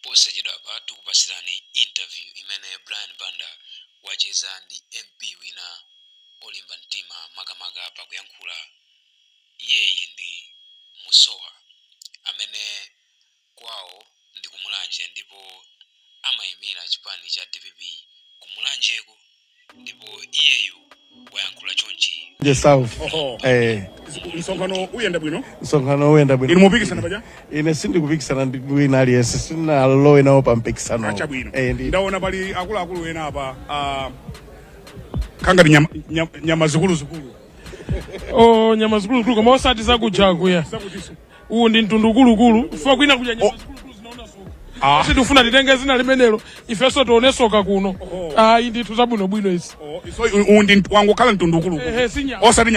posachedwa apa tikupasirani interview imene Brian Banda wacheza ndi MP wina olimba mtima makamaka pakuyankhula yeye ndi Musowa amene kwawo ndi kumulanje ndipo amayimira chipani cha DPP kumulanjeko ndipo iyeyo wayankhula chonchi the south Msonkhano uyenda bwino ine mupikisana paja ine sindikupikisana ndi wina aliyese sinalowe nawo pa mpikisano acha bwino ndaona pali akuluakulu wena apa khangati nyama zikulu nyama zikulu koma osati zakujakuya uwu ndi mtundu kulukulu fa kwina kudya nyama zikulu zinaona soka sitifuna titenge zina limenelo ifeso tione soka kuno ndithu zabwinobwino izi so undi wangokhala mtundu kulukulu osati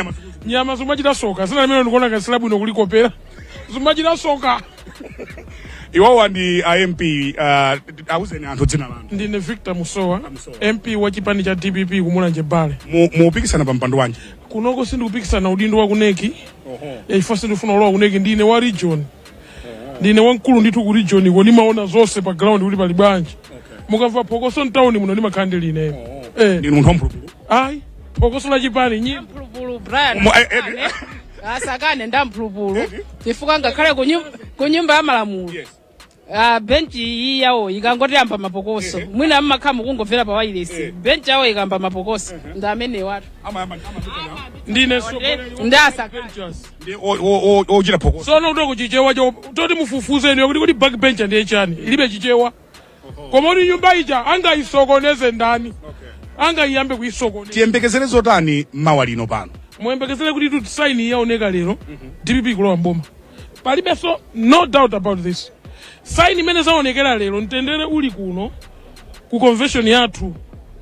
nyama zimachita soka zina limenelo ndikuona kasila bwino kulikopera zimachita soka iwawa ndi MP awuzeni anthu dzina lanu ndine Victor Musowa MP wa chipani cha DPP kumulanje bale mupikisana pa mpando wanji kunoko sindikupikisana udindo wa kuneki ifo sindifuna ulowa kuneki ndine wa region ndine wankulu ndithu ku region iko nimaona zonse pa ground kuti pali bwanji mukamva phokoso mtown muno ndimakhande line ndine munthu wamphulupulu phokoso la chipani nyi mphulupulu Brian asakane ndamphulupulu chifukwa ngakhale ku nyumba ya malamulo benchi iyi yawo ikangoti yamba mapokoso mwina mmakhamu kungomvera pa wireless benchi yawo ikamba mapokoso ndi amene watu ndine ndasakane ochita phokoso sono kutoko chichewa toti mufufuzeni kuti backbench ndiye chani ilibe chichewa koma kuti nyumba ija angayisokoneze ndani angayiyambe kuyisokoneza tiyembekezere zotani mawa lino pano muyembekezere kuti tu sign yaoneka lero DPP kulowa mboma palibe so no doubt about this sign imene zaonekera lero mtendere uli kuno ku convention yathu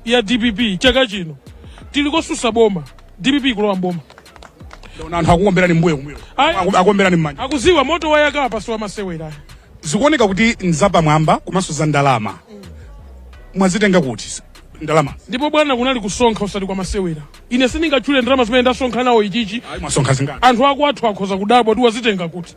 ya DPP chaka chino tilikosusa boma DPP kulowa mboma anthu akukombera ni mbuyo akukombera ni mmanja akuziwa moto wayaka paso amasewera zikuoneka kuti nzapamwamba komanso za ndalama mwazitenga kuti ndalama ndipo bwana kunali kusonkha usati kwa masewera ine sindingatchule ndalama zimene ndasonkha nawo ichichi mwasonkha zingati anthu athu akhoza kudabwa kuti wazitenga kuti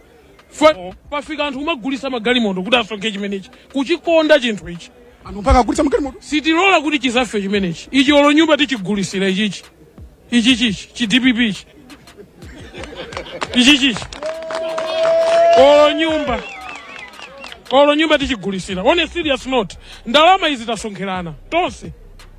pafika anthu kumagulisa magalimoto kuti asonkhe chimenechi kuchikonda chinthu ichi anthu mpaka agulitsa magalimoto sitilola kuti chizafe chimenechi ichi olo nyumba tichigulisira ichichi chi DPP ichichi olo nyumba tichigulisira on a serious note ndalama izi tasonkherana tonse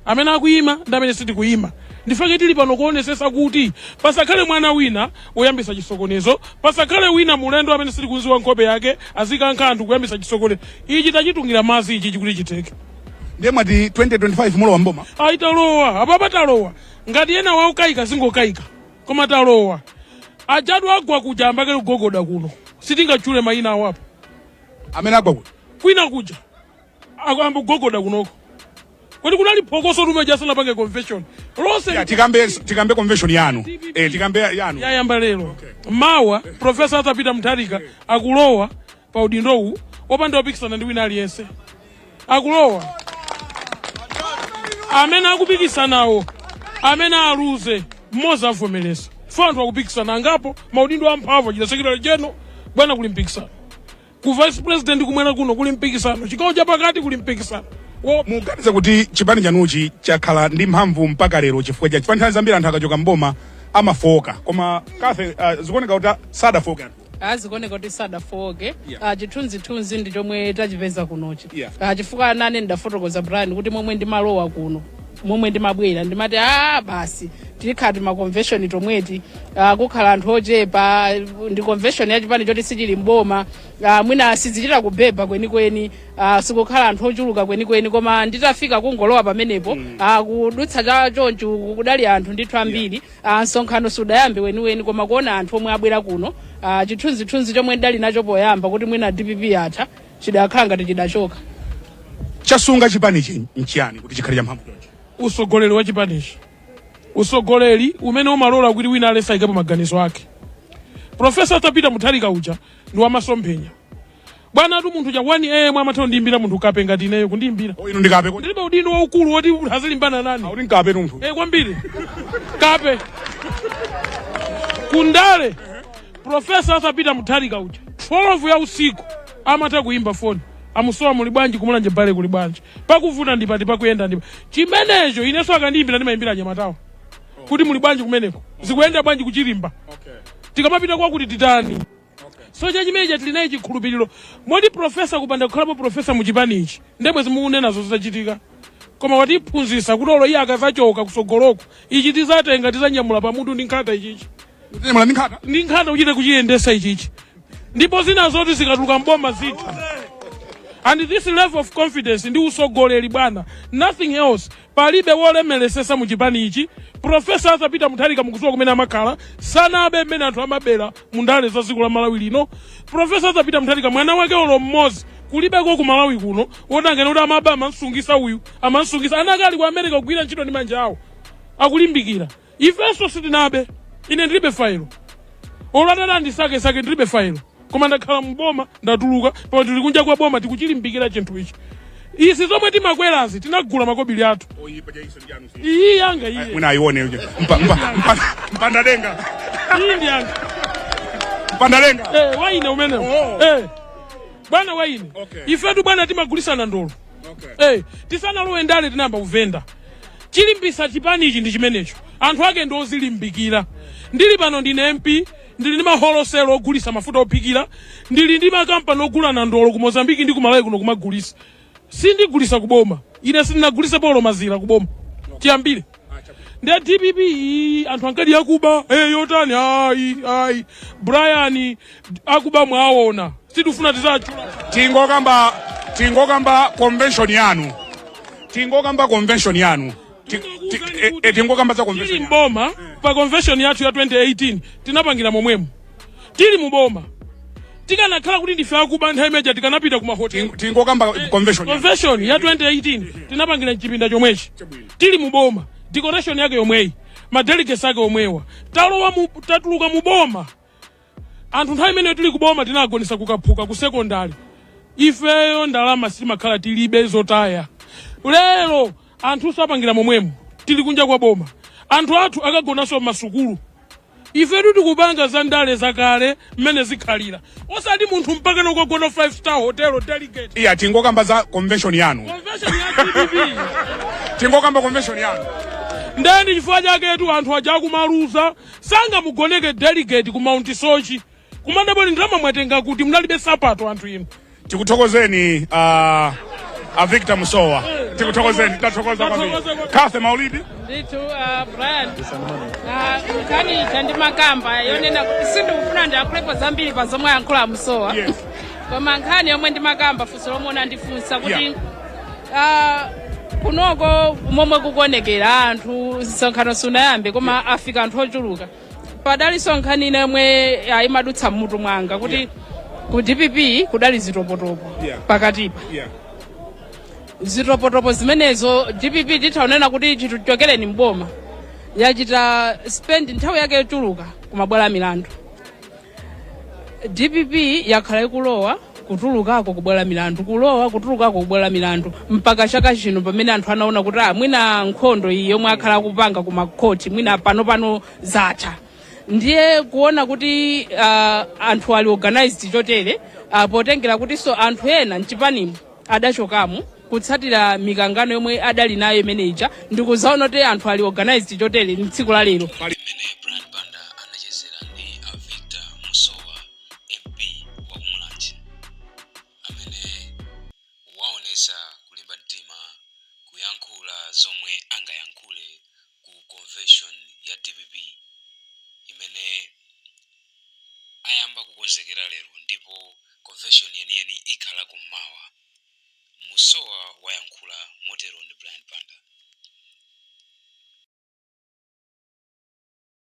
amene akuyima ndi amene sitikuyima ndifake tili pano kuonesesa kuti pasakhale mwana wina woyambisa chisokonezo pasakhale wina mulendo amene sitikunziwa nkhope yake azikankha anthu kuyambisa chisokonezo ichi tachitungira mazi ichi kuti chiteke ndiye mwati 2025 mulowa mboma talowa apapa talowa ngati ena waukayika singokayika koma talowa ajadu agwa kuja ambake kugogoda kuno sitingachule mayina awapo amene agwa kwina kuja amba kugogoda kunoko kuti kunali phokoso lumejasana pange convention lose tikambe convention yanu tikambe yanu yayamba lero mawa professor atapita Mutharika akulowa pa udindowu opanda opikisana ndi wina aliyense akulowa amene akupikisanawo amene aluze mmoza avomereza fanthu akupikisana angapo maudindo amphamvu chita secretary general bwana kuli mpikisano ku vice president kumwera kuno kuli mpikisano chigawo cha pakati kuli mpikisano muganize kuti chipani chanuchi chakhala ndi mphamvu mpaka lero chifukwa cha chipani zambiri anthu akachoka mboma amafoka koma kafe zikuoneka kuti sadafoka azikuoneka kuti sadafoke chithunzithunzi ndi chomwe tachipeza kunochi chifukwa nane ndafotokoza Brian kuti momwe ndimalowa kuno momwe ndimabwera ndimati basi tikhati ma convention tomweti kukhala anthu ochepa ndi convention ya chipani choti sichili mboma mwina sizichita kubhebha kwenikweni sikukhala anthu ochuluka kwenikweni koma nditafika kungolowa pamenepo kudutsa chonchu kudali anthu ndithu ambiri msonkhano sudayambe weniweni koma kuona anthu omwe abwera kuno chithunzithunzi chomwe ndali nacho poyamba kuti mwina DPP yatha chidakhala ngati chidachoka chasunga chipani nchiyani kuti chikhale cha mphamvu chonchi usogoleri wa chipanichi usogoleri umene umalola kuti wina alesa ikapo maganizo ake professor atapita Mutharika uja ndi wamasomphenya bwana atu munthu chakwani mwa amathawo ndimbira munthu kape ngati ineyo kundimbira inu ndikape ndilibe udindo waukulu woti hazilimbana nani uli nkape munthu kwambiri kape kundale professor atapita Mutharika uja 12 ya usiku amatha kuimba phone amusowa muli bwanji kumulanje bale kuli bwanji pakuvuta ndipati pakuyenda ndipo chimenecho ineso akandiyimbira ndimayimbira anyamatawo kuti muli bwanji kumeneko zikuyenda bwanji kuchilimba tikamapita kwa kuti titani so chachimenecha tili naye chikhulupiriro moti profesa kupanda kukhalapo profesa muchipanichi ndemwe zimukunenazo zizachitika koma watiphunzitsa kuti olo iye akazachoka kusogoloko ichi tizatenga tizanyamula pamutu ndi nkhata ichichi ndi nkhata uchite kuchiyendesa ichichi ndipo zina zoti zikatuluka mboma zitha and this level of confidence ndi usogoleri bwana nothing else palibe wolemelesesa muchipani ichi profesa azapita muthalika mukusowa kumene amakhala sanabe mmene anthu amabera mundale za dziko la Malawi lino profesa azapita muthalika mwana wake olo mmodzi kulibeko ku Malawi kuno wotangena kuti amaba amansungisa uyu amansungisa anakali ku America kugwira ntchito ndi manja awo akulimbikira ifenso sitinabe ine ndilibe failo olatana ndisake ndilibe failo koma ndakhala mboma ndatuluka pa tili kunja kwa boma tikuchilimbikira chinthu ichi isi zomwe timakwerazi tinagula makobili athu iyi yanga iye mwina ayione uje mpanda denga iyi ndi yanga mpanda denga waine umenewo bwana waine ifetu bwana timagulisana ndolo tisanalowe ndale tinamba uvenda chilimbisa chipanichi ndi chimenecho anthu ake ndi ozilimbikira ndili pano ndine MP ndili ndi maholoselo ogulisa mafuta ophikira ndili ndi makampani ogulana ndolo ku Mozambiki ndi ku Malawi kuno kumagulisa sindigulisa kuboma ine sindinagulise polo mazira kuboma chiyambire ndi DPP anthu ankadi akuba yotani ayi Brian akuba mwaona sitifuna tizachula tingokamba convention yanu tingokamba za convention mboma pa convention yathu ya 2018 tinapangira momwemo tili muboma tikanakhala kuti ndife akuba nthawi imeja tikanapita ku mahoteli tingokamba convention ya 2018 tinapangira chipinda chomwechi tili muboma decoration yake yomweyi madelegates ake omwewa tatuluka muboma anthu nthawi imeneyo tili kuboma tinagonesa kukaphuka ku secondary ifeyo ndalama simakhala tilibe zotaya lero anthu sapangira momwemo tili kunja kwa boma anthu athu akagonaso masukulu ifetu tikupanga za ndale zakale mmene zikhalira osati munthu mpaka nokogona 5-star hotel delegate tingokamba za convention yanu tingokamba convention yanu ndeni chifukwa chaketu anthu aja akumaluza sangamugoneke delegate ku Mount Sochi kumandapo ndalama mwatenga kuti munalibe sapato anthu inu tikuthokozeni Victor Musowa tikuthokozeni tathokoza kwambiri Kathe Maulidi nditu Brian kani tandi makamba yonena sindikufuna ndiyakulepo zambiri pa zomwe yankhula Musowa koma nkhani yomwe ndi makamba funso lomwe nandifunsa kuti kunoko momwe kukonekera anthu nsonkhano sunayambe koma afika anthu ochuluka padali nkhani ine yomwe imadutsa mmutu mwanga kuti ku DPP kudali zitopotopo pakatipa zitopotopo zimenezo DPP titaonena kuti chituchokereni mboma yachita spend nthawi yake yochuluka kumabwala milandu DPP yakhala ikulowa kutulukako kubwala milandu kulowa kutulukako kubwala milandu mpaka chaka chino pamene anthu anaona kuti mwina nkhondo iyi yomwe akhala kupanga ku makoti mwina pano zatha ndiye kuona kuti anthu ali organized chotere potengera kuti so anthu ena mchipanimo adachokamo kutsatira mikangano yomwe adali nayo imeneja ndikuzaona kuti anthu ali organized chotere mtsiku la lero Brian Banda anachezera ndi Victor Musowa MP wa Kumulanje amene waonesa kulimba mtima kuyankhula zomwe angayankhule ku convention ya DPP imene ayamba kukonzekera lero ndipo convention yeniyeni ikhala kummawa Musowa wayankhula